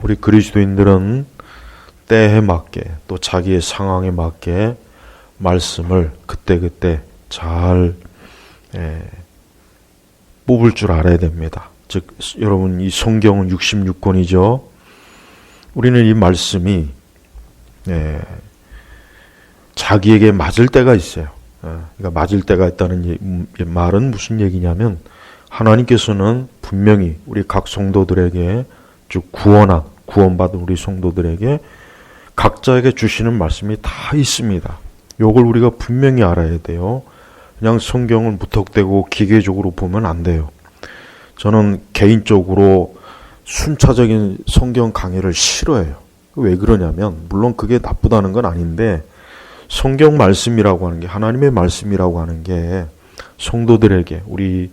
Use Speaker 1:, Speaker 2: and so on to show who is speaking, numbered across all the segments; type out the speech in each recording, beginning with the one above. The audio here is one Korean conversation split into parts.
Speaker 1: 우리 그리스도인들은 때에 맞게 또 자기의 상황에 맞게 말씀을 그때그때 잘 뽑을 줄 알아야 됩니다. 즉 여러분, 이 성경은 66권이죠. 우리는 이 말씀이 자기에게 맞을 때가 있어요. 그러니까 맞을 때가 있다는 말은 무슨 얘기냐면, 하나님께서는 분명히 우리 각 성도들에게, 즉 구원받은 우리 성도들에게 각자에게 주시는 말씀이 다 있습니다. 이걸 우리가 분명히 알아야 돼요. 그냥 성경을 무턱대고 기계적으로 보면 안 돼요. 저는 개인적으로 순차적인 성경 강의를 싫어해요. 왜 그러냐면, 물론 그게 나쁘다는 건 아닌데, 성경 말씀이라고 하는 게, 하나님의 말씀이라고 하는 게 성도들에게, 우리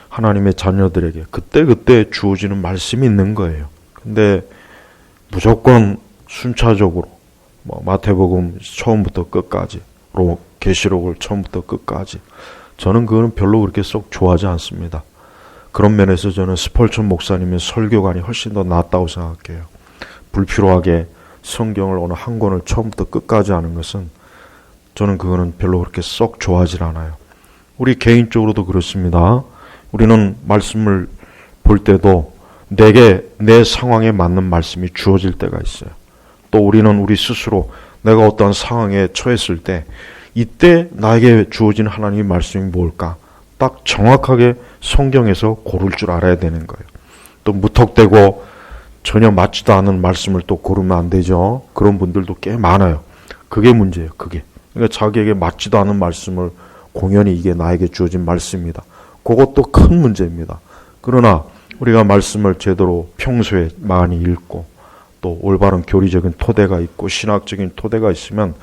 Speaker 1: 하나님의 자녀들에게 그때그때 주어지는 말씀이 있는 거예요. 근데 무조건 순차적으로 마태복음 처음부터 끝까지, 계시록을 처음부터 끝까지, 저는 그거는 별로 그렇게 썩 좋아하지 않습니다. 그런 면에서 저는 스펄전 목사님의 설교관이 훨씬 더 낫다고 생각해요. 불필요하게 성경을 어느 한 권을 처음부터 끝까지 하는 것은 저는 그거는 별로 그렇게 썩 좋아하지 않아요. 우리 개인적으로도 그렇습니다. 우리는 말씀을 볼 때도 내게 내 상황에 맞는 말씀이 주어질 때가 있어요. 또 우리는 우리 스스로 내가 어떠한 상황에 처했을 때 이때 나에게 주어진 하나님의 말씀이 뭘까? 딱 정확하게 성경에서 고를 줄 알아야 되는 거예요. 또 무턱대고 전혀 맞지도 않은 말씀을 또 고르면 안 되죠. 그런 분들도 꽤 많아요. 그게 문제예요. 그게. 그러니까 자기에게 맞지도 않은 말씀을 공연히 이게 나에게 주어진 말씀이다. 그것도 큰 문제입니다. 그러나 우리가 말씀을 제대로 평소에 많이 읽고 또 올바른 교리적인 토대가 있고 신학적인 토대가 있으면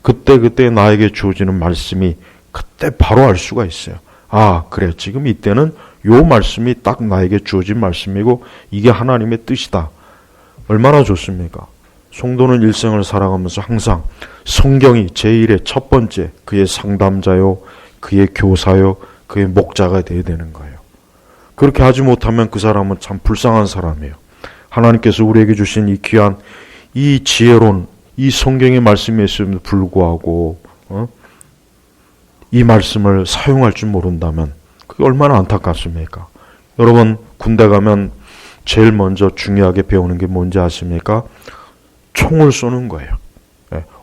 Speaker 1: 그때 나에게 주어지는 말씀이 그때 바로 알 수가 있어요. 아, 그래. 지금 이때는 요 말씀이 딱 나에게 주어진 말씀이고 이게 하나님의 뜻이다. 얼마나 좋습니까? 성도는 일생을 살아가면서 항상 성경이 제1의 첫 번째 그의 상담자요, 그의 교사요, 그의 목자가 되어야 되는 거예요. 그렇게 하지 못하면 그 사람은 참 불쌍한 사람이에요. 하나님께서 우리에게 주신 이 귀한 이 지혜로운 이 성경의 말씀이 있음에도 불구하고 이 말씀을 사용할 줄 모른다면 그게 얼마나 안타깝습니까? 여러분, 군대 가면 제일 먼저 중요하게 배우는 게 뭔지 아십니까? 총을 쏘는 거예요.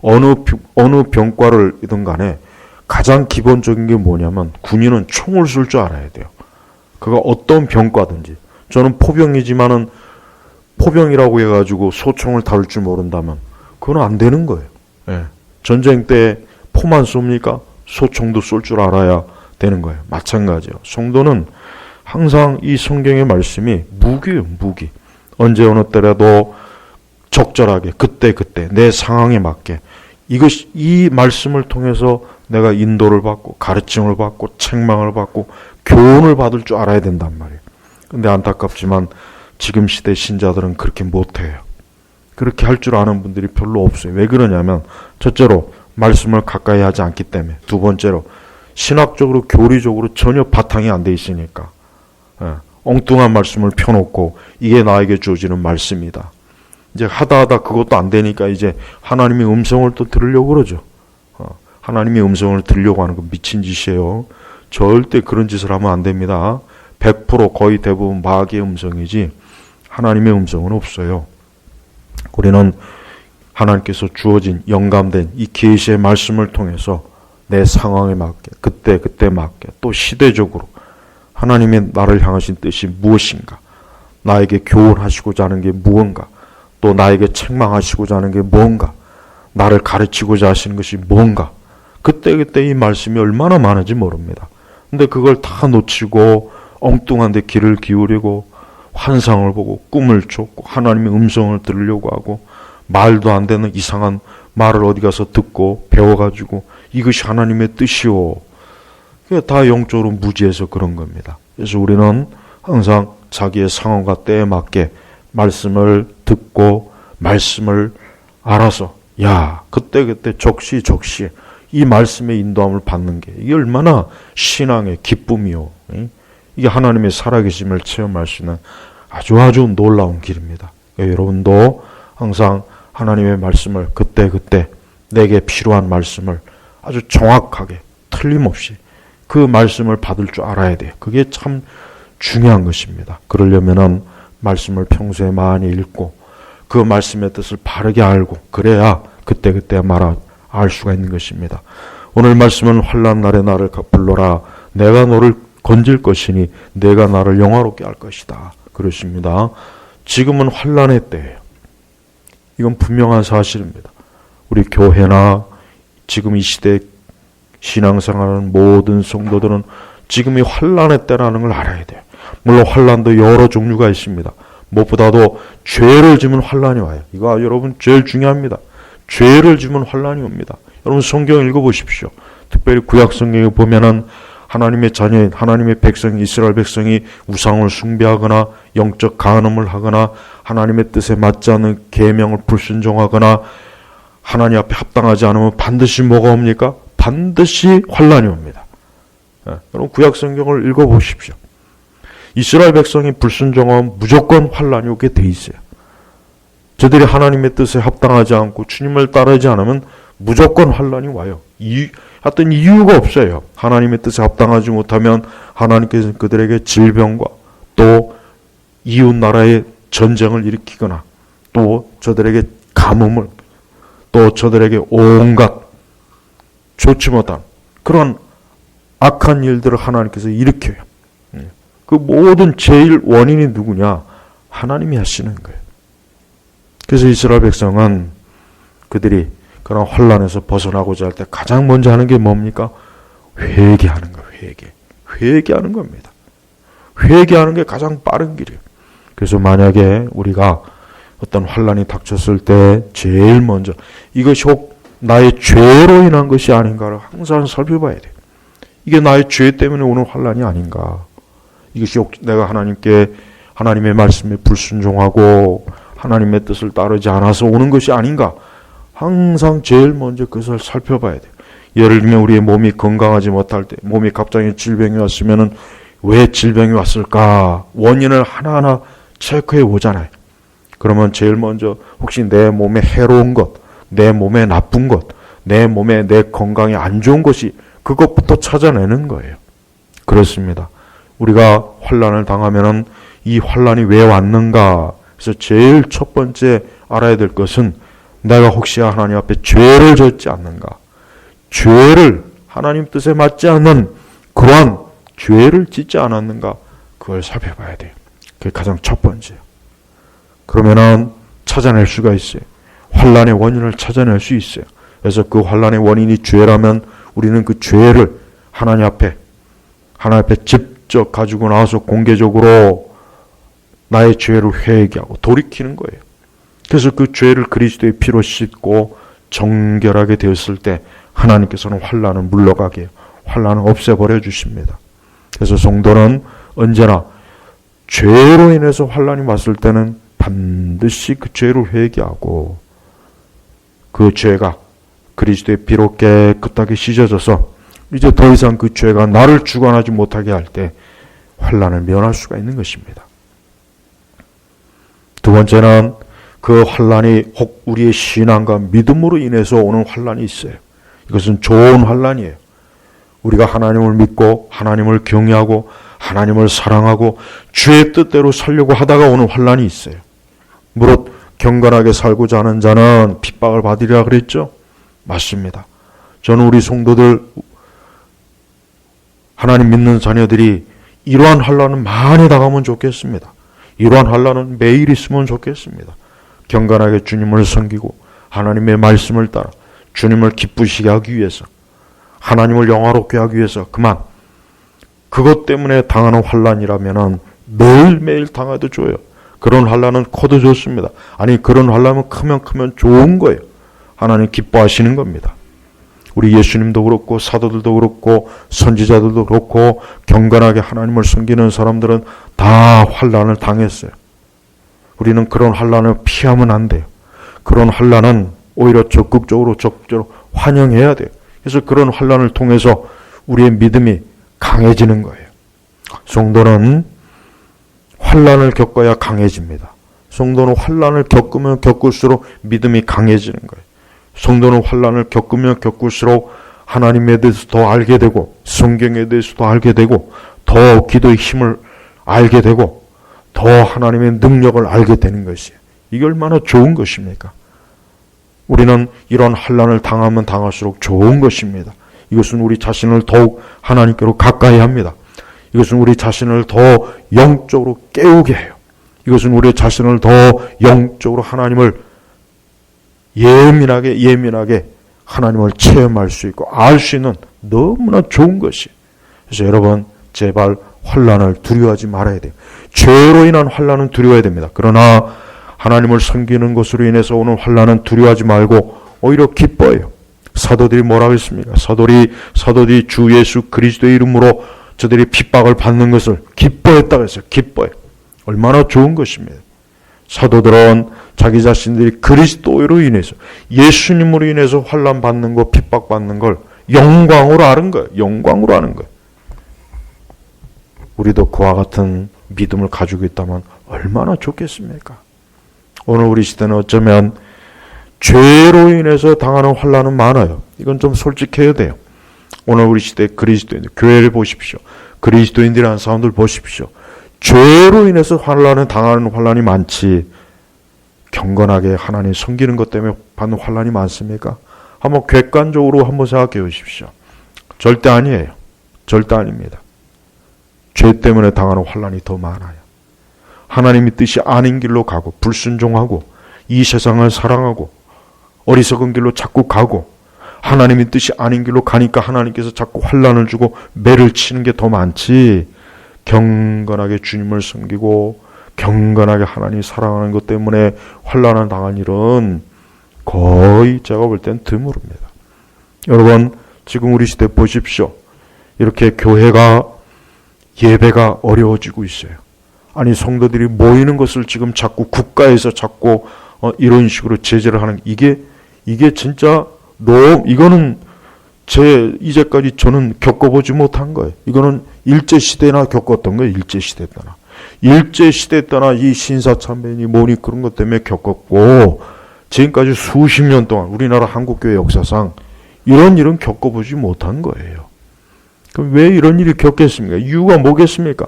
Speaker 1: 어느 병과를이든 간에 가장 기본적인 게 뭐냐면 군인은 총을 쏠 줄 알아야 돼요. 그가 어떤 병과든지. 저는 포병이지만은 포병이라고 해가지고 소총을 다룰 줄 모른다면 그건 안 되는 거예요. 전쟁 때 포만 쏩니까? 소총도 쏠 줄 알아야 되는 거예요. 마찬가지예요. 성도는 항상 이 성경의 말씀이 무기예요. 무기. 언제 어느 때라도 적절하게 그때 내 상황에 맞게 이 말씀을 통해서 내가 인도를 받고 가르침을 받고 책망을 받고 교훈을 받을 줄 알아야 된단 말이에요. 근데 안타깝지만 지금 시대 신자들은 그렇게 못해요. 그렇게 할 줄 아는 분들이 별로 없어요. 왜 그러냐면 첫째로 말씀을 가까이 하지 않기 때문에, 두 번째로 신학적으로 교리적으로 전혀 바탕이 안 돼 있으니까 엉뚱한 말씀을 펴놓고 이게 나에게 주어지는 말씀이다. 이제 하다 그것도 안 되니까 이제 하나님의 음성을 또 들으려고 그러죠. 하나님의 음성을 들으려고 하는 건 미친 짓이에요. 절대 그런 짓을 하면 안 됩니다. 100% 거의 대부분 마귀의 음성이지 하나님의 음성은 없어요. 우리는 하나님께서 주어진 영감된 이 계시의 말씀을 통해서 내 상황에 맞게 그때 맞게 또 시대적으로 하나님의 나를 향하신 뜻이 무엇인가, 나에게 교훈하시고자 하는 게 무언가, 또 나에게 책망하시고자 하는 게 뭔가, 나를 가르치고자 하시는 것이 뭔가, 그때 이 말씀이 얼마나 많은지 모릅니다. 근데 그걸 다 놓치고 엉뚱한 데 귀를 기울이고 환상을 보고 꿈을 쫓고 하나님의 음성을 들으려고 하고 말도 안 되는 이상한 말을 어디 가서 듣고 배워가지고 이것이 하나님의 뜻이오. 그게 다 영적으로 무지해서 그런 겁니다. 그래서 우리는 항상 자기의 상황과 때에 맞게 말씀을 듣고 말씀을 알아서 그때 적시 이 말씀의 인도함을 받는 게 이게 얼마나 신앙의 기쁨이요. 이게 하나님의 살아계심을 체험할 수 있는 아주 놀라운 길입니다. 여러분도 항상 하나님의 말씀을 그때그때 내게 필요한 말씀을 아주 정확하게 틀림없이 그 말씀을 받을 줄 알아야 돼요. 그게 참 중요한 것입니다. 그러려면은 말씀을 평소에 많이 읽고 그 말씀의 뜻을 바르게 알고 그래야 그때그때 알 수가 있는 것입니다. 오늘 말씀은 환난 날에 나를 불러라. 내가 너를 건질 것이니 내가 나를 영화롭게 할 것이다. 그렇습니다. 지금은 환난의 때예요. 이건 분명한 사실입니다. 우리 교회나 지금 이 시대에 신앙생활하는 모든 성도들은 지금이 환난의 때라는 걸 알아야 돼요. 물론 환난도 여러 종류가 있습니다. 무엇보다도 죄를 지면 환난이 와요. 이거 여러분 제일 중요합니다. 죄를 지면 환난이 옵니다. 여러분 성경 읽어보십시오. 특별히 구약 성경에 보면은 하나님의 자녀인 하나님의 백성 이스라엘 백성이 우상을 숭배하거나 영적 간음을 하거나 하나님의 뜻에 맞지 않는 계명을 불순종하거나 하나님 앞에 합당하지 않으면 반드시 뭐가 옵니까? 반드시 환난이 옵니다. 여러분 구약 성경을 읽어보십시오. 이스라엘 백성이 불순종하면 무조건 환난이 오게 돼 있어요. 저들이 하나님의 뜻에 합당하지 않고 주님을 따르지 않으면 무조건 환난이 와요. 하여튼 이유가 없어요. 하나님의 뜻에 합당하지 못하면 하나님께서 그들에게 질병과 또 이웃 나라의 전쟁을 일으키거나 또 저들에게 가뭄을 또 저들에게 온갖 좋지 못한 그런 악한 일들을 하나님께서 일으켜요. 그 모든 제일 원인이 누구냐? 하나님이 하시는 거예요. 그래서 이스라엘 백성은 그들이 그런 환난에서 벗어나고자 할 때 가장 먼저 하는 게 뭡니까? 회개하는 거예요. 회개하는 겁니다. 회개하는 게 가장 빠른 길이에요. 그래서 만약에 우리가 어떤 환난이 닥쳤을 때 제일 먼저 이것이 혹 나의 죄로 인한 것이 아닌가를 항상 살펴봐야 돼요. 이게 나의 죄 때문에 오는 환난이 아닌가? 이것이 혹 내가 하나님의 말씀에 불순종하고 하나님의 뜻을 따르지 않아서 오는 것이 아닌가? 항상 제일 먼저 그것을 살펴봐야 돼요. 예를 들면 우리의 몸이 건강하지 못할 때, 몸이 갑자기 질병이 왔으면은 왜 질병이 왔을까? 원인을 하나하나 체크해 보잖아요. 그러면 제일 먼저 혹시 내 몸에 해로운 것, 내 몸에 나쁜 것, 내 몸에 내 건강에 안 좋은 것이 그것부터 찾아내는 거예요. 그렇습니다. 우리가 환난을 당하면은 이 환난이 왜 왔는가? 그래서 제일 첫 번째 알아야 될 것은 내가 혹시 하나님 앞에 죄를 졌지 않는가? 죄를 하나님 뜻에 맞지 않는 그러한 죄를 짓지 않았는가? 그걸 살펴봐야 돼요. 그게 가장 첫 번째예요. 그러면은 찾아낼 수가 있어요. 환난의 원인을 찾아낼 수 있어요. 그래서 그 환난의 원인이 죄라면 우리는 그 죄를 하나님 앞에 직접 가지고 나와서 공개적으로 나의 죄를 회개하고 돌이키는 거예요. 그래서 그 죄를 그리스도의 피로 씻고 정결하게 되었을 때 하나님께서는 환난을 물러가게 해요. 환난을 없애버려 주십니다. 그래서 성도는 언제나 죄로 인해서 환난이 왔을 때는 반드시 그 죄를 회개하고 그 죄가 그리스도의 피로 깨끗하게 씻어져서 이제 더 이상 그 죄가 나를 주관하지 못하게 할 때 환난을 면할 수가 있는 것입니다. 두 번째는 그 환난이 혹 우리의 신앙과 믿음으로 인해서 오는 환난이 있어요. 이것은 좋은 환난이에요. 우리가 하나님을 믿고 하나님을 경외하고 하나님을 사랑하고 주의 뜻대로 살려고 하다가 오는 환난이 있어요. 무릇 경건하게 살고자 하는 자는 핍박을 받으리라 그랬죠? 맞습니다. 저는 우리 성도들 하나님 믿는 자녀들이 이러한 환난은 많이 당하면 좋겠습니다. 이러한 환난은 매일 있으면 좋겠습니다. 경건하게 주님을 섬기고 하나님의 말씀을 따라 주님을 기쁘시게 하기 위해서 하나님을 영화롭게 하기 위해서 그것 때문에 당하는 환난이라면 매일매일 당해도 좋아요. 그런 환난은 커도 좋습니다. 아니 그런 환난은 크면 좋은 거예요. 하나님 기뻐하시는 겁니다. 우리 예수님도 그렇고 사도들도 그렇고 선지자들도 그렇고 경건하게 하나님을 섬기는 사람들은 다 환난을 당했어요. 우리는 그런 환난을 피하면 안 돼요. 그런 환난은 오히려 적극적으로 환영해야 돼요. 그래서 그런 환난을 통해서 우리의 믿음이 강해지는 거예요. 성도는 환난을 겪어야 강해집니다. 성도는 환난을 겪으면 겪을수록 믿음이 강해지는 거예요. 성도는 환난을 겪으면 겪을수록 하나님에 대해서 더 알게 되고 성경에 대해서 더 알게 되고 더 기도의 힘을 알게 되고 더 하나님의 능력을 알게 되는 것이에요. 이게 얼마나 좋은 것입니까? 우리는 이런 환난을 당하면 당할수록 좋은 것입니다. 이것은 우리 자신을 더욱 하나님께로 가까이 합니다. 이것은 우리 자신을 더 영적으로 깨우게 해요. 이것은 우리 자신을 더 영적으로 하나님을 예민하게 하나님을 체험할 수 있고 알 수 있는 너무나 좋은 것이에요. 그래서 여러분 제발 환난을 두려워하지 말아야 돼요. 죄로 인한 환난은 두려워야 됩니다. 그러나 하나님을 섬기는 것으로 인해서 오는 환난은 두려워하지 말고 오히려 기뻐해요. 사도들이 뭐라고 했습니까? 사도들이 주 예수 그리스도의 이름으로 저들이 핍박을 받는 것을 기뻐했다고 했어요. 기뻐해. 얼마나 좋은 것입니다. 사도들은 자기 자신들이 그리스도로 인해서 예수님으로 인해서 환난 받는 거 핍박 받는 걸 영광으로 아는 거예요. 영광으로 아는 거예요. 우리도 그와 같은 믿음을 가지고 있다면 얼마나 좋겠습니까? 오늘 우리 시대는 어쩌면 죄로 인해서 당하는 환난은 많아요. 이건 좀 솔직해야 돼요. 오늘 우리 시대 그리스도인들, 교회를 보십시오. 그리스도인들이라는 사람들 보십시오. 죄로 인해서 당하는 환난이 많지 경건하게 하나님 섬기는 것 때문에 받는 환난이 많습니까? 한번 객관적으로 한번 생각해 보십시오. 절대 아니에요. 절대 아닙니다. 죄 때문에 당하는 환난이 더 많아요. 하나님의 뜻이 아닌 길로 가고 불순종하고 이 세상을 사랑하고 어리석은 길로 자꾸 가고 하나님의 뜻이 아닌 길로 가니까 하나님께서 자꾸 환난을 주고 매를 치는 게 더 많지 경건하게 주님을 섬기고 경건하게 하나님 사랑하는 것 때문에 환난을 당한 일은 거의 제가 볼 땐 드물습니다. 여러분 지금 우리 시대 보십시오. 이렇게 교회가 예배가 어려워지고 있어요. 아니 성도들이 모이는 것을 지금 자꾸 국가에서 자꾸 이런 식으로 제재를 하는 이게 진짜 이거는 이제까지 저는 겪어보지 못한 거예요. 이거는 일제시대나 겪었던 거예요. 일제시대 때나 이 신사참배니 뭐니 그런 것 때문에 겪었고 지금까지 수십 년 동안 우리나라 한국교회 역사상 이런 일은 겪어보지 못한 거예요. 그럼 왜 이런 일이 겪겠습니까? 이유가 뭐겠습니까?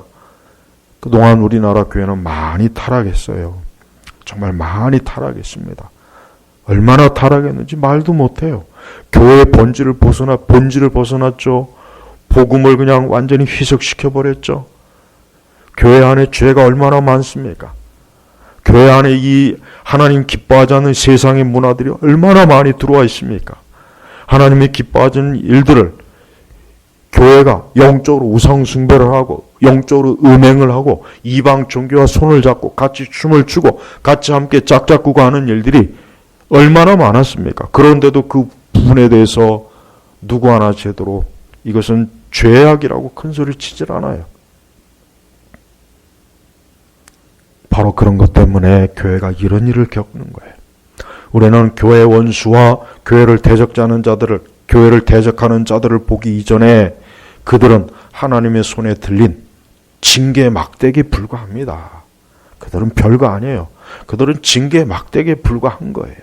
Speaker 1: 그동안 우리나라 교회는 많이 타락했어요. 정말 많이 타락했습니다. 얼마나 타락했는지 말도 못해요. 교회의 본질을 벗어났죠. 복음을 그냥 완전히 희석시켜버렸죠. 교회 안에 죄가 얼마나 많습니까? 교회 안에 이 하나님 기뻐하지 않는 세상의 문화들이 얼마나 많이 들어와 있습니까? 하나님이 기뻐하지 않는 일들을 교회가 영적으로 우상숭배를 하고 영적으로 음행을 하고 이방 종교와 손을 잡고 같이 춤을 추고 같이 함께 짝짝구고 하는 일들이 얼마나 많았습니까? 그런데도 그 부분에 대해서 누구 하나 제대로 이것은 죄악이라고 큰 소리 치질 않아요. 바로 그런 것 때문에 교회가 이런 일을 겪는 거예요. 우리는 교회 원수와 교회를 대적하는 자들을 보기 이전에 그들은 하나님의 손에 들린 징계 막대기에 불과합니다. 그들은 별거 아니에요. 그들은 징계 막대기에 불과한 거예요.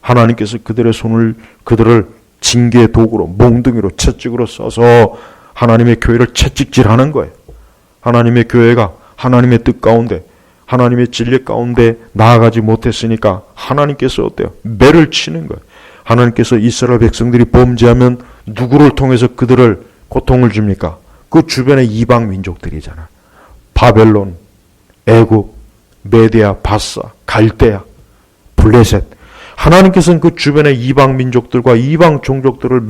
Speaker 1: 하나님께서 그들을 징계 도구로 몽둥이로 채찍으로 써서 하나님의 교회를 채찍질하는 거예요. 하나님의 교회가 하나님의 뜻 가운데 하나님의 진리 가운데 나아가지 못했으니까 하나님께서 어때요? 매를 치는 거예요. 하나님께서 이스라엘 백성들이 범죄하면 누구를 통해서 그들을 고통을 줍니까? 그 주변의 이방 민족들이잖아. 바벨론, 애굽, 메디아, 바사, 갈대아, 블레셋. 하나님께서는 그 주변의 이방 민족들과 이방 종족들을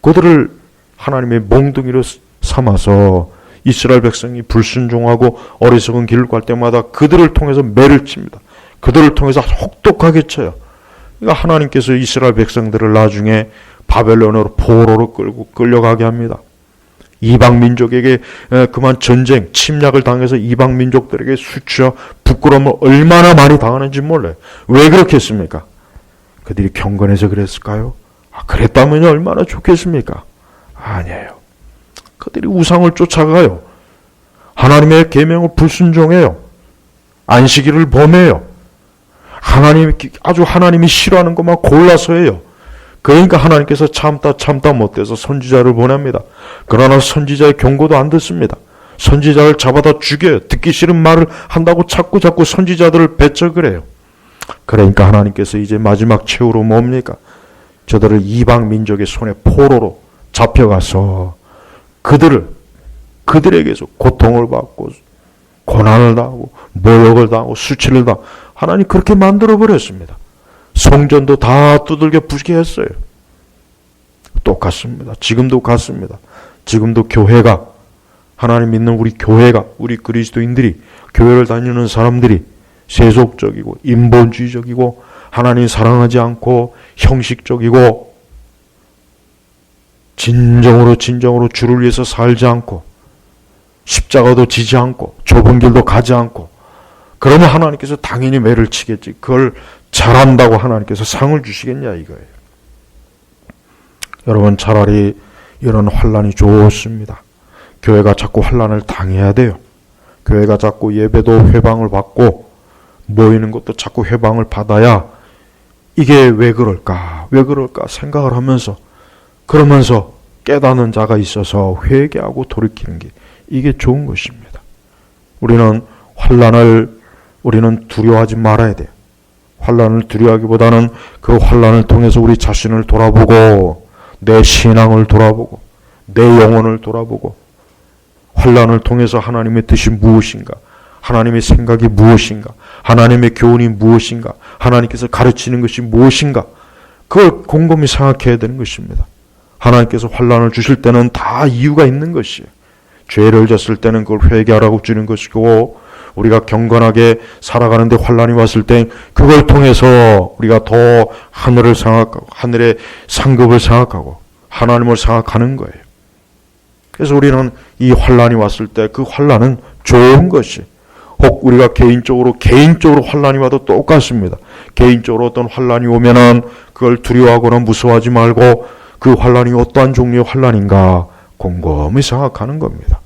Speaker 1: 그들을 하나님의 몽둥이로 삼아서 이스라엘 백성이 불순종하고 어리석은 길을 갈 때마다 그들을 통해서 매를 칩니다. 그들을 통해서 혹독하게 쳐요. 그러니까 하나님께서 이스라엘 백성들을 나중에 바벨론으로 포로로 끌려가게 합니다. 이방 민족에게 그만 전쟁, 침략을 당해서 이방 민족들에게 수치와 부끄러움을 얼마나 많이 당하는지 몰라요. 왜 그렇게 했습니까? 그들이 경건해서 그랬을까요? 그랬다면 얼마나 좋겠습니까? 아니에요. 그들이 우상을 쫓아가요. 하나님의 계명을 불순종해요. 안식일을 범해요. 하나님이 싫어하는 것만 골라서 해요. 그러니까 하나님께서 참다 못해서 선지자를 보냅니다. 그러나 선지자의 경고도 안 듣습니다. 선지자를 잡아다 죽여요. 듣기 싫은 말을 한다고 자꾸 선지자들을 배척을 해요. 그러니까 하나님께서 이제 마지막 최후로 뭡니까? 저들을 이방 민족의 손에 포로로 잡혀가서 그들에게서 고통을 받고 고난을 당하고 모욕을 당하고 수치를 당하고 하나님 그렇게 만들어 버렸습니다. 성전도 다 두들겨 부수게 했어요. 똑같습니다. 지금도 같습니다. 지금도 교회가, 하나님 믿는 우리 교회가, 우리 그리스도인들이, 교회를 다니는 사람들이 세속적이고 인본주의적이고 하나님 사랑하지 않고 형식적이고 진정으로 주를 위해서 살지 않고 십자가도 지지 않고 좁은 길도 가지 않고, 그러면 하나님께서 당연히 매를 치겠지. 그걸 잘한다고 하나님께서 상을 주시겠냐 이거예요. 여러분, 차라리 이런 환난이 좋습니다. 교회가 자꾸 환난을 당해야 돼요. 교회가 자꾸 예배도 회방을 받고 모이는 것도 자꾸 회방을 받아야 이게 왜 그럴까 생각을 하면서, 그러면서 깨닫는 자가 있어서 회개하고 돌이키는 게 이게 좋은 것입니다. 우리는 두려워하지 말아야 돼요. 환난을 두려워하기보다는 그 환난을 통해서 우리 자신을 돌아보고 내 신앙을 돌아보고 내 영혼을 돌아보고 환난을 통해서 하나님의 뜻이 무엇인가, 하나님의 생각이 무엇인가, 하나님의 교훈이 무엇인가, 하나님께서 가르치는 것이 무엇인가, 그걸 곰곰이 생각해야 되는 것입니다. 하나님께서 환난을 주실 때는 다 이유가 있는 것이에요. 죄를 졌을 때는 그걸 회개하라고 주는 것이고, 우리가 경건하게 살아가는데 환난이 왔을 때 그걸 통해서 우리가 더 하늘을 생각하고 하늘의 상급을 생각하고 하나님을 생각하는 거예요. 그래서 우리는 이 환난이 왔을 때 그 환난은 좋은 것이, 혹 우리가 개인적으로 환난이 와도 똑같습니다. 개인적으로 어떤 환난이 오면은 그걸 두려워하거나 무서워하지 말고 그 환난이 어떠한 종류의 환난인가 곰곰이 생각하는 겁니다.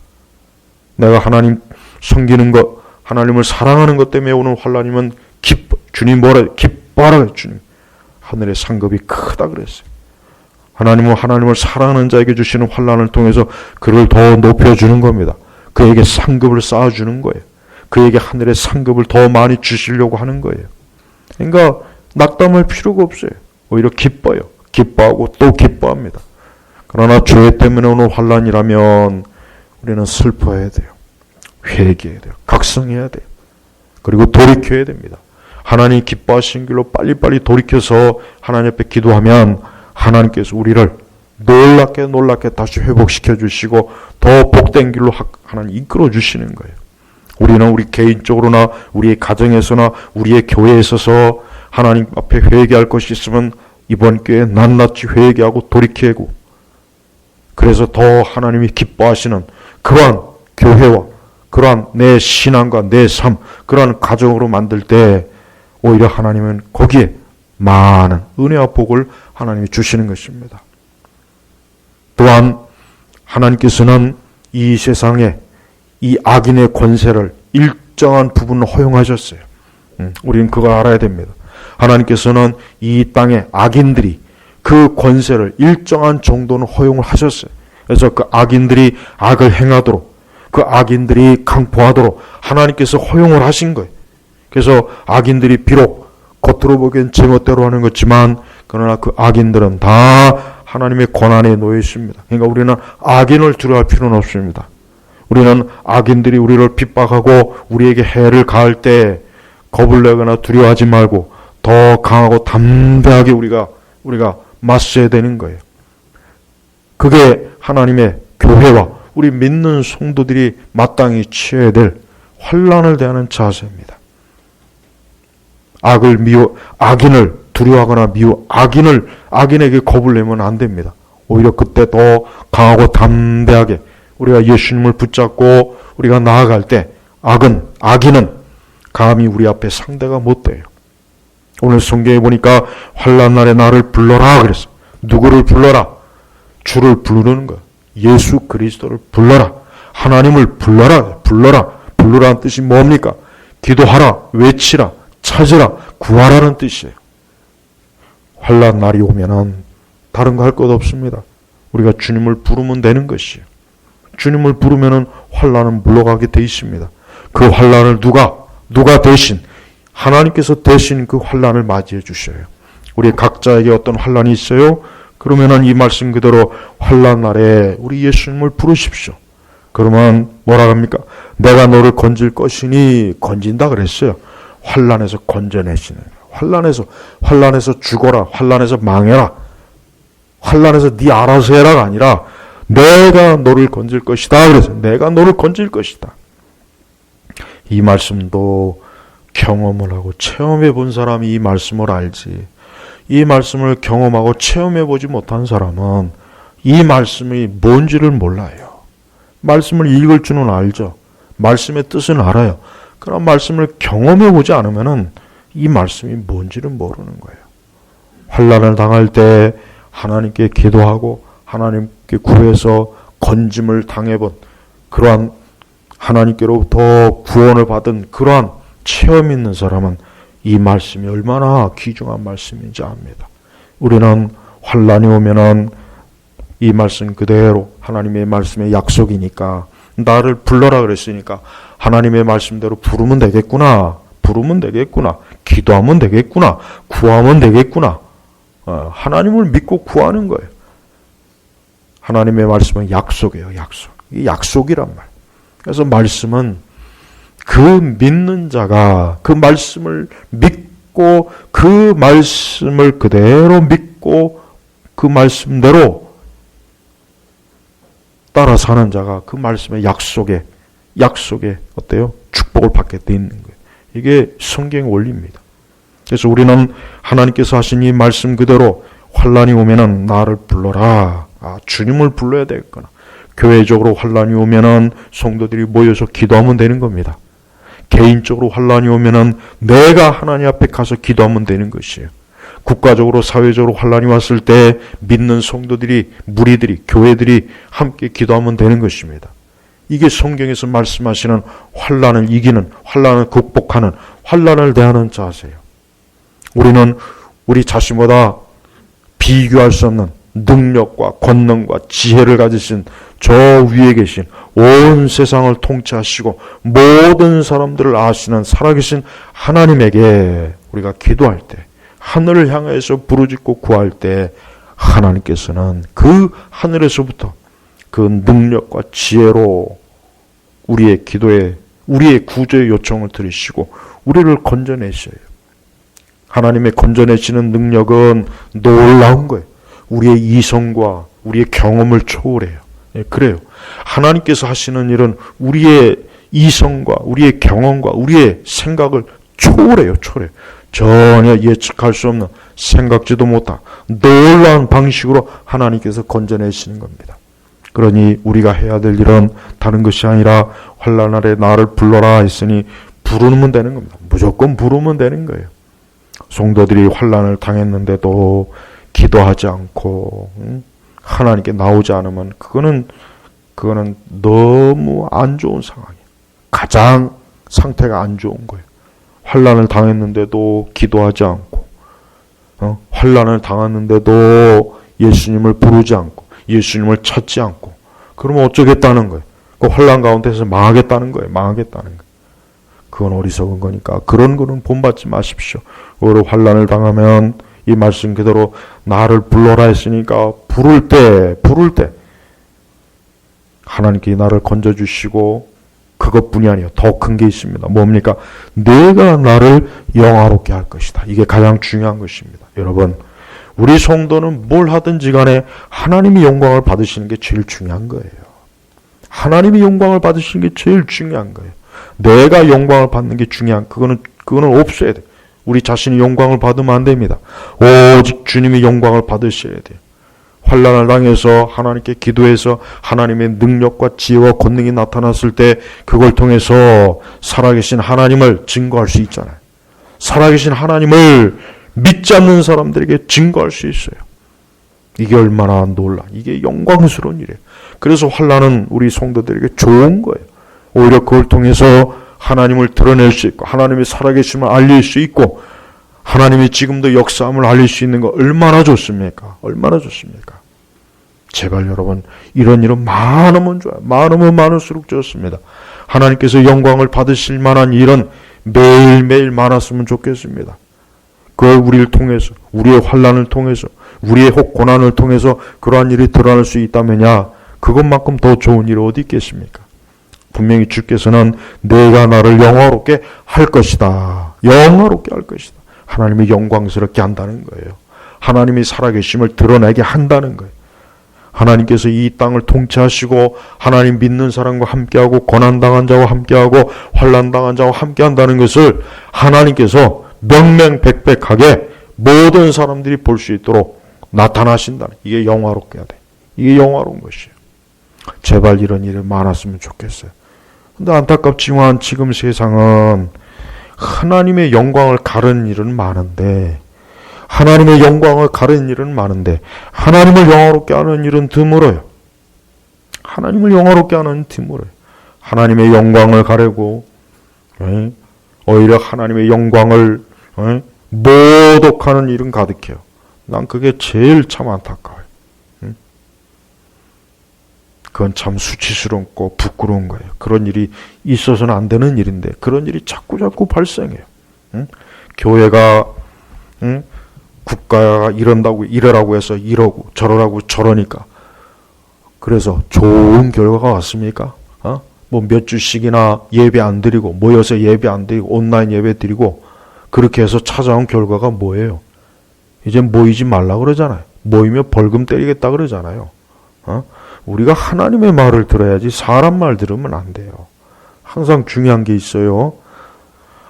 Speaker 1: 내가 하나님 섬기는 것, 하나님을 사랑하는 것 때문에 오는 환난이면 주님 기뻐하라. 주님 하늘의 상급이 크다 그랬어요. 하나님을 사랑하는 자에게 주시는 환난을 통해서 그를 더 높여주는 겁니다. 그에게 상급을 쌓아주는 거예요. 그에게 하늘의 상급을 더 많이 주시려고 하는 거예요. 그러니까 낙담할 필요가 없어요. 오히려 기뻐요. 기뻐하고 또 기뻐합니다. 그러나 죄 때문에 오는 환난이라면 우리는 슬퍼해야 돼요. 회개해야 돼요. 각성해야 돼요. 그리고 돌이켜야 됩니다. 하나님 기뻐하시는 길로 빨리빨리 돌이켜서 하나님 앞에 기도하면 하나님께서 우리를 놀랍게 다시 회복시켜 주시고 더 복된 길로 하나님 이끌어 주시는 거예요. 우리는 우리 개인적으로나 우리의 가정에서나 우리의 교회에 있어서 하나님 앞에 회개할 것이 있으면 이번 기회에 낱낱이 회개하고 돌이키고, 그래서 더 하나님이 기뻐하시는 그러한 교회와 그러한 내 신앙과 내 삶, 그러한 가정으로 만들 때 오히려 하나님은 거기에 많은 은혜와 복을 하나님이 주시는 것입니다. 또한 하나님께서는 이 세상에 이 악인의 권세를 일정한 부분을 허용하셨어요. 우리는 그걸 알아야 됩니다. 하나님께서는 이 땅의 악인들이 그 권세를 일정한 정도는 허용을 하셨어요. 그래서 그 악인들이 악을 행하도록, 그 악인들이 강포하도록 하나님께서 허용을 하신 거예요. 그래서 악인들이 비록 겉으로 보기엔 제멋대로 하는 것지만 그러나 그 악인들은 다 하나님의 권한에 놓여 있습니다. 그러니까 우리는 악인을 두려워할 필요는 없습니다. 우리는 악인들이 우리를 핍박하고 우리에게 해를 가할 때 겁을 내거나 두려워하지 말고 더 강하고 담대하게 우리가 맞서야 되는 거예요. 그게 하나님의 교회와 우리 믿는 성도들이 마땅히 취해야 될 환난을 대하는 자세입니다. 악인을 두려워하거나 악인에게 겁을 내면 안 됩니다. 오히려 그때 더 강하고 담대하게 우리가 예수님을 붙잡고 우리가 나아갈 때 악인은 감히 우리 앞에 상대가 못 돼요. 오늘 성경에 보니까 환난 날에 나를 불러라 그랬어. 누구를 불러라? 주를 부르는 거야. 예수 그리스도를 불러라. 하나님을 불러라. 부르라는 뜻이 뭡니까? 기도하라, 외치라, 찾으라, 구하라는 뜻이에요. 환난 날이 오면은 다른 거 할 것 없습니다. 우리가 주님을 부르면 되는 것이에요. 주님을 부르면은 환난은 물러가게 돼 있습니다. 그 환난을 누가 대신, 하나님께서 대신 그 환난을 맞이해 주셔요. 우리 각자에게 어떤 환난이 있어요? 그러면은 이 말씀 그대로 환난 날에 우리 예수님을 부르십시오. 그러면 뭐라 합니까? 내가 너를 건질 것이니, 건진다 그랬어요. 환난에서 건져내시는 거예요. 환난에서 죽어라, 환난에서 망해라, 환난에서 네 알아서 해라가 아니라 내가 너를 건질 것이다. 그래서 내가 너를 건질 것이다. 이 말씀도 경험을 하고 체험해 본 사람이 이 말씀을 알지, 이 말씀을 경험하고 체험해 보지 못한 사람은 이 말씀이 뭔지를 몰라요. 말씀을 읽을 줄은 알죠. 말씀의 뜻은 알아요. 그런 말씀을 경험해 보지 않으면은 이 말씀이 뭔지를 모르는 거예요. 환난을 당할 때 하나님께 기도하고 하나님께 구해서 건짐을 당해본 그러한, 하나님께로부터 구원을 받은 그러한 체험이 있는 사람은 이 말씀이 얼마나 귀중한 말씀인지 압니다. 우리는 환난이 오면은 이 말씀 그대로 하나님의 말씀의 약속이니까, 나를 불러라 그랬으니까 하나님의 말씀대로 부르면 되겠구나, 기도하면 되겠구나, 구하면 되겠구나. 하나님을 믿고 구하는 거예요. 하나님의 말씀은 약속이에요. 약속. 이게 약속이란 말. 그래서 말씀은 그 믿는 자가 그 말씀을 믿고, 그 말씀을 그대로 믿고 그 말씀대로 따라 사는 자가 그 말씀의 약속에 어때요? 축복을 받게 돼 있는 거예요. 이게 성경의 원리입니다. 그래서 우리는 하나님께서 하신 이 말씀 그대로 환난이 오면은 나를 불러라. 주님을 불러야 되겠구나. 교회적으로 환난이 오면은 성도들이 모여서 기도하면 되는 겁니다. 개인적으로 환난이 오면은 내가 하나님 앞에 가서 기도하면 되는 것이에요. 국가적으로, 사회적으로 환난이 왔을 때 믿는 성도들이, 무리들이, 교회들이 함께 기도하면 되는 것입니다. 이게 성경에서 말씀하시는 환난을 이기는, 환난을 극복하는, 환난을 대하는 자세예요. 우리는 우리 자신보다 비교할 수 없는 능력과 권능과 지혜를 가지신 저 위에 계신, 온 세상을 통치하시고 모든 사람들을 아시는 살아계신 하나님에게 우리가 기도할 때, 하늘을 향해서 부르짖고 구할 때 하나님께서는 그 하늘에서부터 그 능력과 지혜로 우리의 기도에, 우리의 구조의 요청을 들으시고 우리를 건져내셔요. 하나님의 건져내시는 능력은 놀라운 거예요. 우리의 이성과 우리의 경험을 초월해요. 그래요. 하나님께서 하시는 일은 우리의 이성과 우리의 경험과 우리의 생각을 초월해요. 전혀 예측할 수 없는, 생각지도 못한 놀라운 방식으로 하나님께서 건져내시는 겁니다. 그러니 우리가 해야 될 일은 다른 것이 아니라 환난 날에 나를 불러라 했으니 부르면 되는 겁니다. 무조건 부르면 되는 거예요. 성도들이 환난을 당했는데도 기도하지 않고 하나님께 나오지 않으면 그거는 너무 안 좋은 상황이에요. 가장 상태가 안 좋은 거예요. 환난을 당했는데도 기도하지 않고, 환난을 당했는데도 예수님을 부르지 않고, 예수님을 찾지 않고, 그러면 어쩌겠다는 거예요. 그 환난 가운데서 망하겠다는 거예요. 그건 어리석은 거니까 그런 거는 본받지 마십시오. 오히려 환난을 당하면 이 말씀 그대로 나를 불러라 했으니까 부를 때 하나님께 나를 건져주시고, 그것뿐이 아니에요. 더 큰 게 있습니다. 뭡니까? 내가 나를 영화롭게 할 것이다. 이게 가장 중요한 것입니다. 여러분, 우리 성도는 뭘 하든지 간에 하나님이 영광을 받으시는 게 제일 중요한 거예요. 하나님이 영광을 받으시는 게 제일 중요한 거예요. 내가 영광을 받는 게 그거는 없어야 돼요. 우리 자신이 영광을 받으면 안 됩니다. 오직 주님이 영광을 받으셔야 돼요. 환난을 당해서 하나님께 기도해서 하나님의 능력과 지혜와 권능이 나타났을 때 그걸 통해서 살아계신 하나님을 증거할 수 있잖아요. 살아계신 하나님을 믿지 않는 사람들에게 증거할 수 있어요. 이게 얼마나 이게 영광스러운 일이에요. 그래서 환난은 우리 성도들에게 좋은 거예요. 오히려 그걸 통해서 하나님을 드러낼 수 있고 하나님의 살아계심을 알릴 수 있고 하나님이 지금도 역사함을 알릴 수 있는 거 얼마나 좋습니까? 얼마나 좋습니까? 제발 여러분 이런 일은 많으면 좋아요. 많으면 많을수록 좋습니다. 하나님께서 영광을 받으실 만한 일은 매일매일 많았으면 좋겠습니다. 그걸 우리를 통해서 우리의 환난을 통해서 우리의 혹 고난을 통해서 그러한 일이 드러날 수 있다면야 그것만큼 더 좋은 일이 어디 있겠습니까? 분명히 주께서는 내가 나를 영화롭게 할 것이다. 영화롭게 할 것이다. 하나님이 영광스럽게 한다는 거예요. 하나님이 살아계심을 드러내게 한다는 거예요. 하나님께서 이 땅을 통치하시고 하나님 믿는 사람과 함께하고 고난당한 자와 함께하고 환난당한 자와 함께한다는 것을 하나님께서 명명백백하게 모든 사람들이 볼 수 있도록 나타나신다는 이게 영화롭게 해야 돼. 이게 영화로운 것이에요. 제발 이런 일이 많았으면 좋겠어요. 근데 안타깝지만 지금 세상은 하나님의 영광을 가르는 일은 많은데 하나님의 영광을 가르는 일은 많은데 하나님을 영화롭게 하는 일은 드물어요. 하나님을 영화롭게 하는 드물어요. 하나님의 영광을 가르고 오히려 하나님의 영광을 모독하는 일은 가득해요. 난 그게 제일 참 안타까워요. 그건 참 수치스럽고 부끄러운 거예요. 그런 일이 있어서는 안 되는 일인데 그런 일이 자꾸 발생해요. 교회가 국가가 이러라고 해서 이러고 저러라고 저러니까 그래서 좋은 결과가 왔습니까? 뭐 몇 주씩이나 예배 안 드리고 모여서 예배 안 드리고 온라인 예배 드리고 그렇게 해서 찾아온 결과가 뭐예요? 이제 모이지 말라 그러잖아요. 모이면 벌금 때리겠다 그러잖아요. 우리가 하나님의 말을 들어야지 사람 말 들으면 안 돼요. 항상 중요한 게 있어요.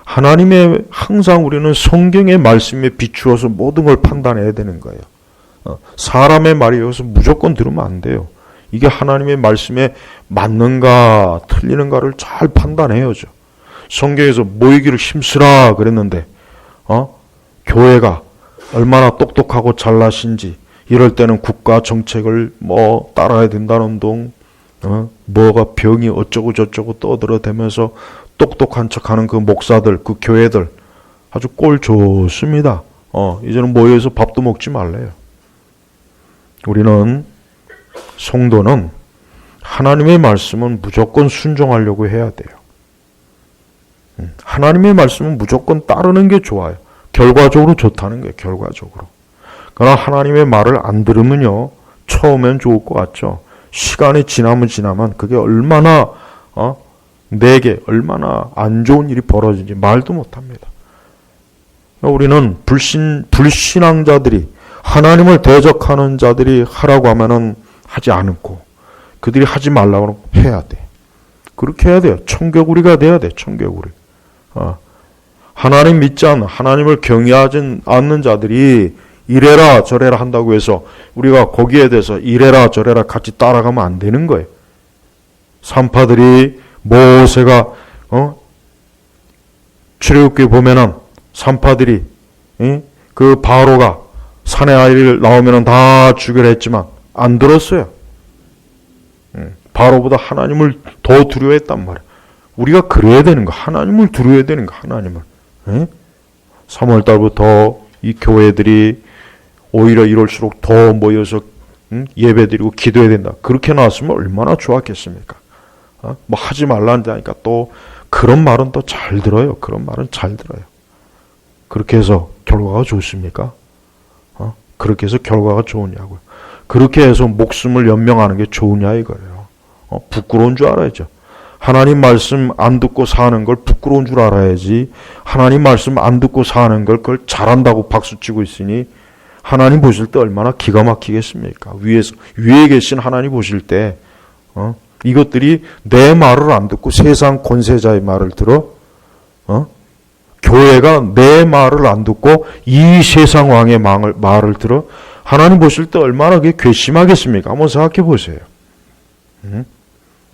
Speaker 1: 항상 우리는 성경의 말씀에 비추어서 모든 걸 판단해야 되는 거예요. 사람의 말이 여기서 무조건 들으면 안 돼요. 이게 하나님의 말씀에 맞는가 틀리는가를 잘 판단해야죠. 성경에서 모이기를 힘쓰라 그랬는데 교회가 얼마나 똑똑하고 잘나신지 이럴 때는 국가 정책을 따라야 된다는 동 뭐가 병이 어쩌고 저쩌고 떠들어대면서 똑똑한 척하는 그 목사들 그 교회들 아주 꼴 좋습니다. 이제는 모여서 밥도 먹지 말래요. 우리는 성도는 하나님의 말씀은 무조건 순종하려고 해야 돼요. 하나님의 말씀은 무조건 따르는 게 좋아요. 결과적으로 좋다는 거예요. 결과적으로. 그러나 하나님의 말을 안 들으면요. 처음엔 좋을 것 같죠. 시간이 지나면 그게 얼마나 내게 얼마나 안 좋은 일이 벌어지는지 말도 못합니다. 우리는 불신앙자들이 하나님을 대적하는 자들이 하라고 하면은 하지 않고 그들이 하지 말라고 하면 해야 돼. 그렇게 해야 돼요. 청개구리가 돼야 돼. 청개구리. 하나님 믿지 않는 하나님을 경외하지 않는 자들이 이래라 저래라 한다고 해서 우리가 거기에 대해서 이래라 저래라 같이 따라가면 안 되는 거예요. 산파들이 모세가 출애굽기에 보면은 산파들이 그 바로가 산의 아이를 나오면은 다 죽여라 했지만 안 들었어요. 바로보다 하나님을 더 두려워했단 말이에요. 우리가 그래야 되는 거, 하나님을 두려워야 되는 거, 하나님을. 3월달부터 이 교회들이 오히려 이럴수록 더 모여서 예배드리고 기도해야 된다. 그렇게 나왔으면 얼마나 좋았겠습니까? 뭐 하지 말라니까 또 그런 말은 또 잘 들어요. 그런 말은 잘 들어요. 그렇게 해서 결과가 좋습니까? 그렇게 해서 결과가 좋으냐고요. 그렇게 해서 목숨을 연명하는 게 좋으냐 이거예요. 부끄러운 줄 알아야죠. 하나님 말씀 안 듣고 사는 걸 부끄러운 줄 알아야지. 하나님 말씀 안 듣고 사는 걸 그걸 잘한다고 박수치고 있으니 하나님 보실 때 얼마나 기가 막히겠습니까? 위에 계신 하나님 보실 때 이것들이 내 말을 안 듣고 세상 권세자의 말을 들어 교회가 내 말을 안 듣고 이 세상 왕의 말을 들어 하나님 보실 때 얼마나 그게 괘씸하겠습니까? 한번 생각해 보세요.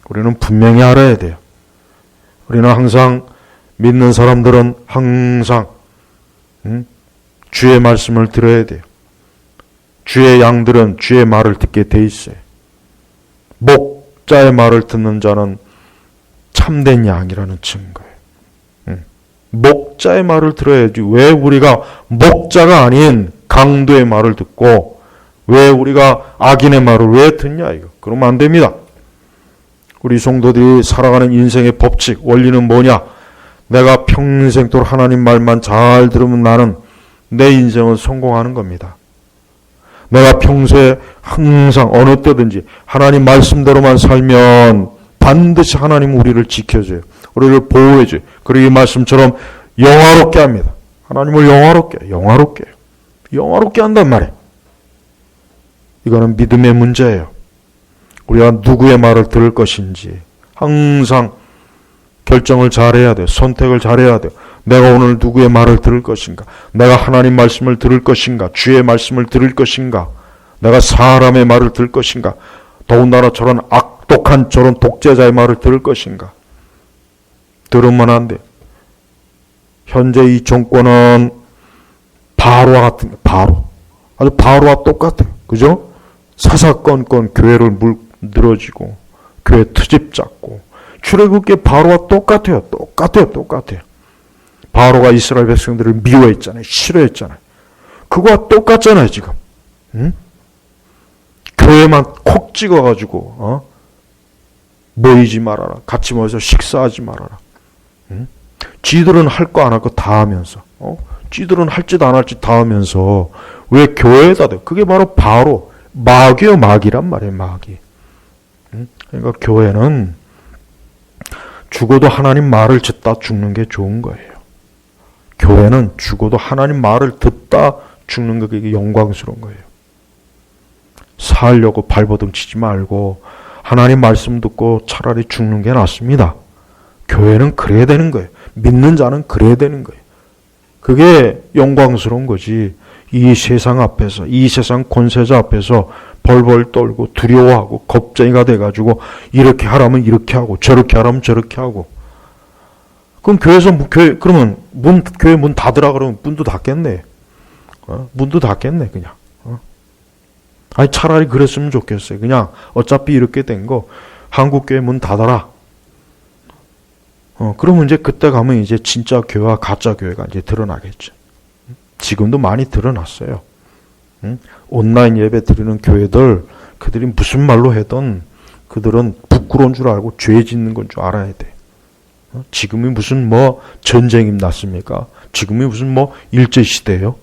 Speaker 1: 우리는 분명히 알아야 돼요. 우리는 항상 믿는 사람들은 항상 주의 말씀을 들어야 돼요. 주의 양들은 주의 말을 듣게 돼 있어요. 목자의 말을 듣는 자는 참된 양이라는 증거예요. 목자의 말을 들어야지. 왜 우리가 목자가 아닌 강도의 말을 듣고 왜 우리가 악인의 말을 왜 듣냐 이거. 그러면 안 됩니다. 우리 성도들이 살아가는 인생의 법칙, 원리는 뭐냐? 내가 평생도록 하나님 말만 잘 들으면 나는 내 인생은 성공하는 겁니다. 내가 평소에 항상 어느 때든지 하나님 말씀대로만 살면 반드시 하나님 우리를 지켜줘요. 우리를 보호해줘요. 그리고 이 말씀처럼 영화롭게 합니다. 하나님을 영화롭게 한단 말이에요. 이거는 믿음의 문제예요. 우리가 누구의 말을 들을 것인지 항상 결정을 잘해야 돼요. 선택을 잘해야 돼요. 내가 오늘 누구의 말을 들을 것인가? 내가 하나님 말씀을 들을 것인가? 주의 말씀을 들을 것인가? 내가 사람의 말을 들을 것인가? 더군다나 저런 악독한 저런 독재자의 말을 들을 것인가? 들으면 안 돼. 현재 이 정권은 바로와 같은 거, 아주 바로와 똑같아요. 그죠? 사사건건 교회를 늘어지고 교회 트집 잡고 출애굽기 바로와 똑같아요. 바로가 이스라엘 백성들을 미워했잖아요. 싫어했잖아요. 그거와 똑같잖아요, 지금. 응? 교회만 콕 찍어가지고 모이지 말아라. 같이 모여서 식사하지 말아라. 응? 지들은 할 거 안 할 거 다 하면서 지들은 할 짓 안 할 짓 다 하면서 왜 교회에다 대? 그게 바로 마귀요, 마귀란 말이에요, 마귀. 응? 그러니까 교회는 죽어도 하나님 말을 듣다 죽는 게 좋은 거예요. 교회는 죽어도 하나님 말을 듣다 죽는 게 그게 영광스러운 거예요. 살려고 발버둥 치지 말고 하나님 말씀 듣고 차라리 죽는 게 낫습니다. 교회는 그래야 되는 거예요. 믿는 자는 그래야 되는 거예요. 그게 영광스러운 거지. 이 세상 앞에서, 이 세상 권세자 앞에서 벌벌 떨고 두려워하고 겁쟁이가 돼가지고 이렇게 하라면 이렇게 하고 저렇게 하라면 저렇게 하고. 그럼 그러면 교회 문 닫으라 그러면 문도 닫겠네. 문도 닫겠네, 그냥. 아니, 차라리 그랬으면 좋겠어요. 그냥 어차피 이렇게 된 거 한국교회 문 닫아라. 그러면 이제 그때 가면 이제 진짜 교회와 가짜 교회가 이제 드러나겠죠. 지금도 많이 드러났어요. 온라인 예배 드리는 교회들, 그들이 무슨 말로 해도 그들은 부끄러운 줄 알고 죄 짓는 건 줄 알아야 돼. 지금이 무슨 전쟁이 났습니까? 지금이 무슨 일제시대예요?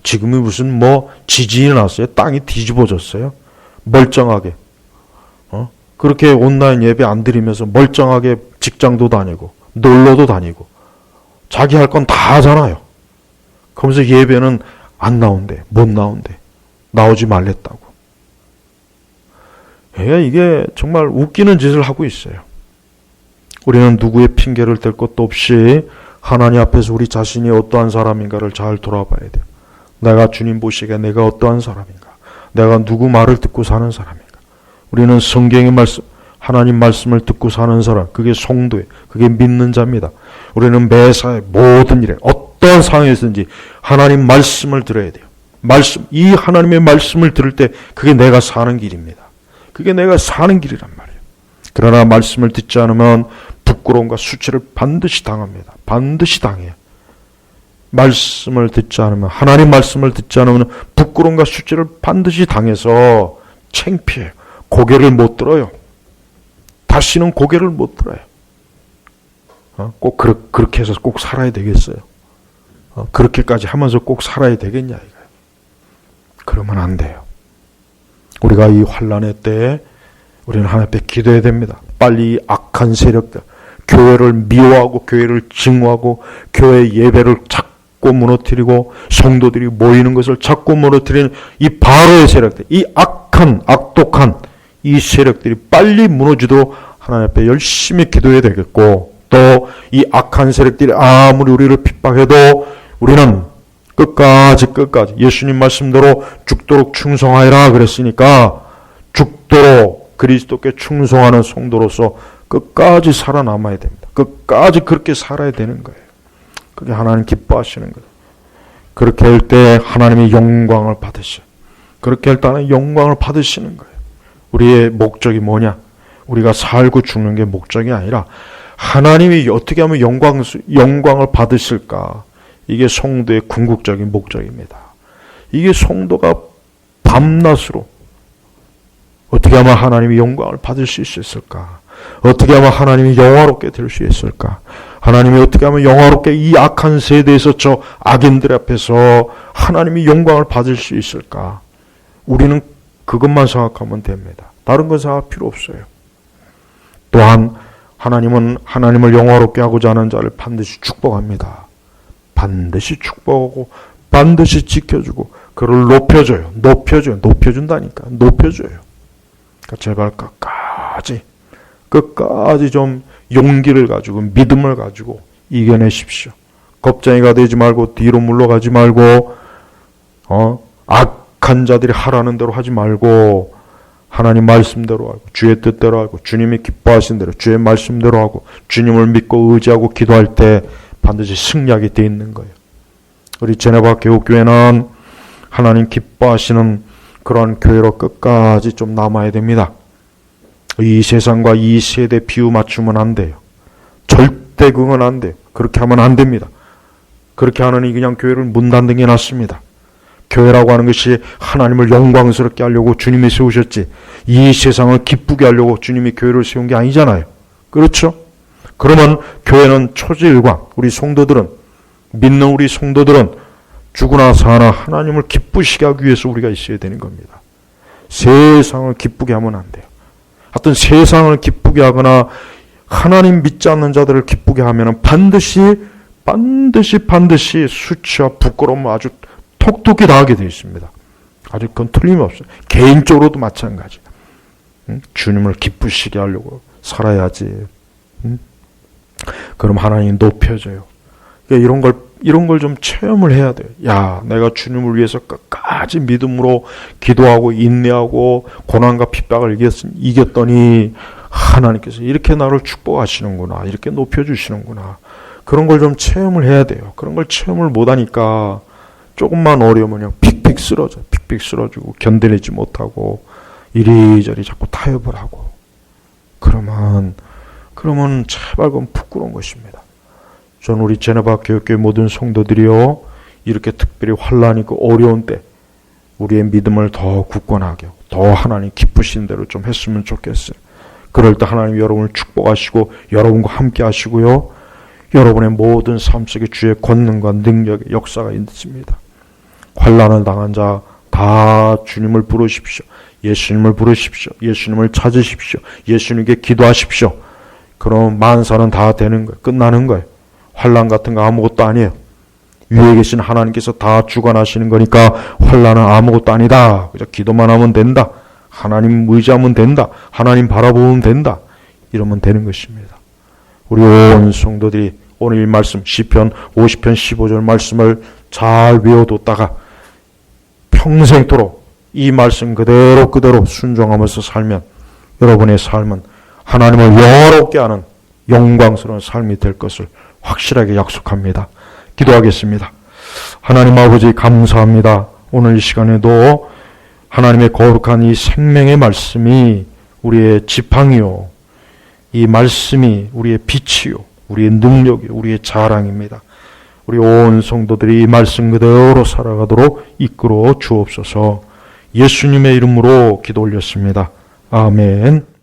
Speaker 1: 지금이 무슨 지진이 났어요? 땅이 뒤집어졌어요? 멀쩡하게. 그렇게 온라인 예배 안 드리면서 멀쩡하게 직장도 다니고 놀러도 다니고 자기 할 건 다 하잖아요. 그러면서 예배는 안 나온대. 못 나온대. 나오지 말랬다고. 이게 정말 웃기는 짓을 하고 있어요. 우리는 누구의 핑계를 댈 것도 없이 하나님 앞에서 우리 자신이 어떠한 사람인가를 잘 돌아봐야 돼요. 내가 주님 보시기에 내가 어떠한 사람인가? 내가 누구 말을 듣고 사는 사람인가? 우리는 성경의 말씀, 하나님 말씀을 듣고 사는 사람, 그게 성도예요. 그게 믿는 자입니다. 우리는 매사에 모든 일에 어떠한 상황에서든지 하나님 말씀을 들어야 돼요. 이 하나님의 말씀을 들을 때 그게 내가 사는 길입니다. 그게 내가 사는 길이란 말이에요. 그러나 말씀을 듣지 않으면 부끄러움과 수치를 반드시 당합니다. 반드시 당해요. 말씀을 듣지 않으면, 하나님 말씀을 듣지 않으면 부끄러움과 수치를 반드시 당해서 창피해요. 고개를 못 들어요. 다시는 고개를 못 들어요. 꼭 그렇게 해서 꼭 살아야 되겠어요? 그렇게까지 하면서 꼭 살아야 되겠냐 이거예요. 그러면 안 돼요. 우리가 이 환난의 때에 우리는 하나님 앞에 기도해야 됩니다. 빨리 이 악한 세력들, 교회를 미워하고 교회를 증오하고 교회 예배를 자꾸 무너뜨리고 성도들이 모이는 것을 자꾸 무너뜨리는 이 바로의 세력들, 이 악독한 이 세력들이 빨리 무너지도록 하나님 앞에 열심히 기도해야 되겠고, 또 이 악한 세력들이 아무리 우리를 핍박해도 우리는 끝까지 예수님 말씀대로 죽도록 충성하여라 그랬으니까 죽도록 그리스도께 충성하는 성도로서 끝까지 살아남아야 됩니다. 끝까지 그렇게 살아야 되는 거예요. 그게 하나님 기뻐하시는 거예요. 그렇게 할 때 하나님의 영광을 받으셔요. 그렇게 할 때 하나님 영광을 받으시는 거예요. 우리의 목적이 뭐냐? 우리가 살고 죽는 게 목적이 아니라 하나님이 어떻게 하면 영광을 받으실까? 이게 성도의 궁극적인 목적입니다. 이게 성도가 밤낮으로 어떻게 하면 하나님이 영광을 받을 수 있을까? 어떻게 하면 하나님이 영화롭게 될 수 있을까? 하나님이 어떻게 하면 영화롭게 이 악한 세대에서 저 악인들 앞에서 하나님이 영광을 받을 수 있을까? 우리는 그것만 생각하면 됩니다. 다른 건 생각할 필요 없어요. 또한 하나님은 하나님을 영화롭게 하고자 하는 자를 반드시 축복합니다. 반드시 축복하고 반드시 지켜주고 그를 높여준다니까. 높여줘요. 그러니까 제발 끝까지 좀 용기를 가지고 믿음을 가지고 이겨내십시오. 겁쟁이가 되지 말고 뒤로 물러가지 말고 악한 자들이 하라는 대로 하지 말고 하나님 말씀대로 하고 주의 뜻대로 하고 주님이 기뻐하신 대로 주의 말씀대로 하고 주님을 믿고 의지하고 기도할 때 반드시 승리하게 돼 있는 거예요. 우리 제네바 교육교회는 하나님 기뻐하시는 그런 교회로 끝까지 좀 남아야 됩니다. 이 세상과 이 세대 비유 맞추면 안 돼요. 절대 그건 안 돼요. 그렇게 하면 안 됩니다. 그렇게 하느니 그냥 교회를 문 닫는 게 낫습니다. 교회라고 하는 것이 하나님을 영광스럽게 하려고 주님이 세우셨지 이 세상을 기쁘게 하려고 주님이 교회를 세운 게 아니잖아요. 그렇죠? 그러면 교회는 초지일관, 우리 성도들은 믿는 우리 성도들은 죽으나 사나 하나님을 기쁘시게 하기 위해서 우리가 있어야 되는 겁니다. 세상을 기쁘게 하면 안 돼요. 하여튼 세상을 기쁘게 하거나 하나님 믿지 않는 자들을 기쁘게 하면 반드시 수치와 부끄러움을 아주 톡톡히 당하게 되어 있습니다. 아주 그건 틀림없어요. 개인적으로도 마찬가지. 주님을 기쁘시게 하려고 살아야지. 그럼 하나님 높여져요. 그러니까 이런 걸 좀 체험을 해야 돼요. 야, 내가 주님을 위해서 끝까지 믿음으로 기도하고 인내하고 고난과 핍박을 이겼더니 하나님께서 이렇게 나를 축복하시는구나. 이렇게 높여주시는구나. 그런 걸 좀 체험을 해야 돼요. 그런 걸 체험을 못하니까 조금만 어려우면 그냥 픽픽 쓰러지고 견뎌내지 못하고 이리저리 자꾸 타협을 하고 그러면 제발 그건 부끄러운 것입니다. 저는 우리 제네바 교육교회 모든 성도들이요 이렇게 특별히 환난이 있고 어려운 때 우리의 믿음을 더 굳건하게 더 하나님 기쁘신 대로 좀 했으면 좋겠어요. 그럴 때 하나님 여러분을 축복하시고 여러분과 함께 하시고요. 여러분의 모든 삶 속에 주의 권능과 능력의 역사가 있습니다. 환난을 당한 자 다 주님을 부르십시오. 예수님을 부르십시오. 예수님을 찾으십시오. 예수님께 기도하십시오. 그럼 만사는 다 되는 거예요. 끝나는 거예요. 환난 같은 거 아무것도 아니에요. 위에 계신 하나님께서 다 주관하시는 거니까 환난은 아무것도 아니다. 그저 기도만 하면 된다. 하나님 의지하면 된다. 하나님 바라보면 된다. 이러면 되는 것입니다. 우리 온 성도들이 오늘 이 말씀 시편 50편 15절 말씀을 잘 외워뒀다가 평생토록 이 말씀 그대로 순종하면서 살면 여러분의 삶은 하나님을 영화롭게 하는 영광스러운 삶이 될 것을 확실하게 약속합니다. 기도하겠습니다. 하나님 아버지 감사합니다. 오늘 이 시간에도 하나님의 거룩한 이 생명의 말씀이 우리의 지팡이요. 이 말씀이 우리의 빛이요. 우리의 능력이요. 우리의 자랑입니다. 우리 온 성도들이 이 말씀 그대로 살아가도록 이끌어 주옵소서. 예수님의 이름으로 기도 올렸습니다. 아멘.